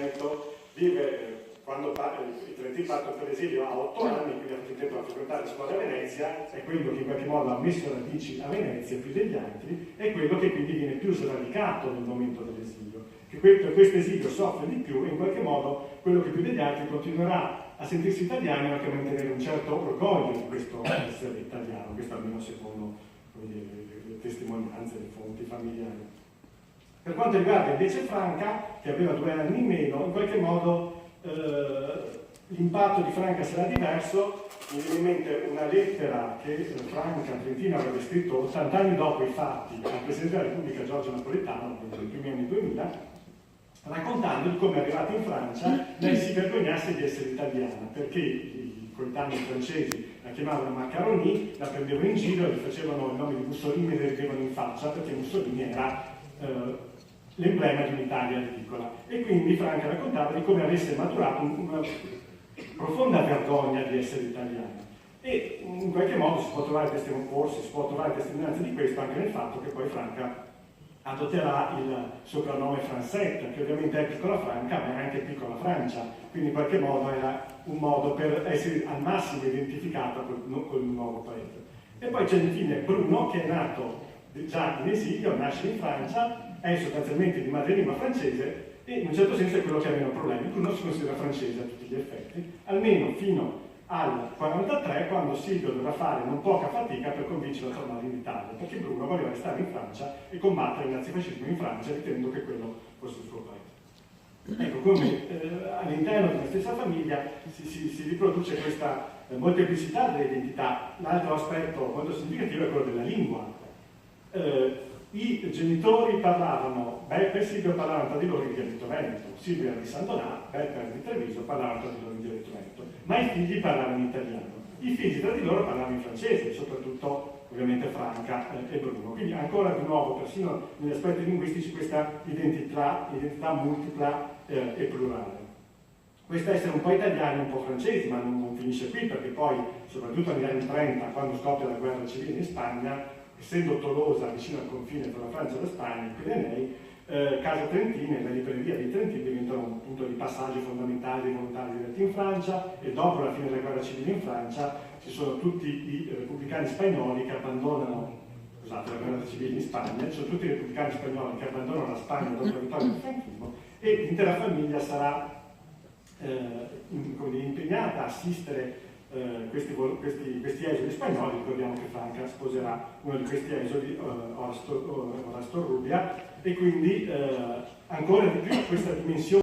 Trento, vive, quando i trentini partono per l'esilio a 8 anni, quindi ha fatto tempo a frequentare la scuola a Venezia, è quello che in qualche modo ha messo radici a Venezia più degli altri, è quello che quindi viene più sradicato nel momento dell'esilio, che per questo esilio soffre di più e in qualche modo quello che più degli altri continuerà a sentirsi italiano e anche a mantenere un certo orgoglio di questo essere italiano, questo almeno secondo le testimonianze, le fonti familiari. Per quanto riguarda invece Franca, che aveva 2 anni in meno, in qualche modo l'impatto di Franca sarà diverso. Mi viene in mente una lettera che Franca Trentino aveva scritto 80 anni dopo i fatti al Presidente della Repubblica Giorgio Napolitano, nei primi anni 2000, raccontando di come arrivata in Francia lei si vergognasse di essere italiana, perché i coetanei francesi la chiamavano Macaroni, la prendevano in giro e gli facevano il nome di Mussolini e le ridevano in faccia, perché Mussolini era l'emblema di un'Italia ridicola. E quindi Franca raccontava di come avesse maturato una profonda vergogna di essere italiana. E in qualche modo si può trovare testimonianze di questo anche nel fatto che poi Franca adotterà il soprannome Francette, che ovviamente è piccola Franca, ma è anche piccola Francia, quindi in qualche modo era un modo per essere al massimo identificata col nuovo paese. E poi c'è infine Bruno, che è nato già in esilio, nasce in Francia, è sostanzialmente di madrelingua francese e in un certo senso è quello che ha meno problemi. Bruno si considera francese a tutti gli effetti, almeno fino al 1943, quando Silvio dovrà fare non poca fatica per convincerlo a tornare in Italia, perché Bruno voleva restare in Francia e combattere il nazifascismo in Francia, ritenendo che quello fosse il suo paese. Ecco, come all'interno della stessa famiglia si riproduce questa molteplicità delle identità. L'altro aspetto molto significativo è quello della lingua. I genitori parlavano, Beppe e Silvio parlavano tra di loro in dialetto veneto, Silvio era di San Donà, Beppe era di Treviso, parlavano tra di loro in dialetto veneto, ma i figli parlavano in italiano. I figli tra di loro parlavano in francese, soprattutto ovviamente Franca e Bruno. Quindi ancora di nuovo, persino negli aspetti linguistici, questa identità multipla e plurale. Questo essere un po' italiani, un po' francesi, ma non finisce qui, perché poi, soprattutto negli anni 30, quando scoppia la guerra civile in Spagna, essendo Tolosa vicino al confine tra la Francia e la Spagna, i Pirenei, Casa Trentina e la libreria dei Trentini diventano un punto di passaggio fondamentale dei volontari diretti in Francia, e dopo la fine della guerra civile in Francia ci sono tutti i repubblicani spagnoli che abbandonano, scusate, la guerra civile in Spagna, ci sono tutti i repubblicani spagnoli che abbandonano la Spagna dopo la vittoria del franchismo, e l'intera famiglia sarà impegnata a assistere questi esuli spagnoli. Ricordiamo che Franca sposerà uno di questi esuli, Orasto Rubbia, e quindi ancora di più questa dimensione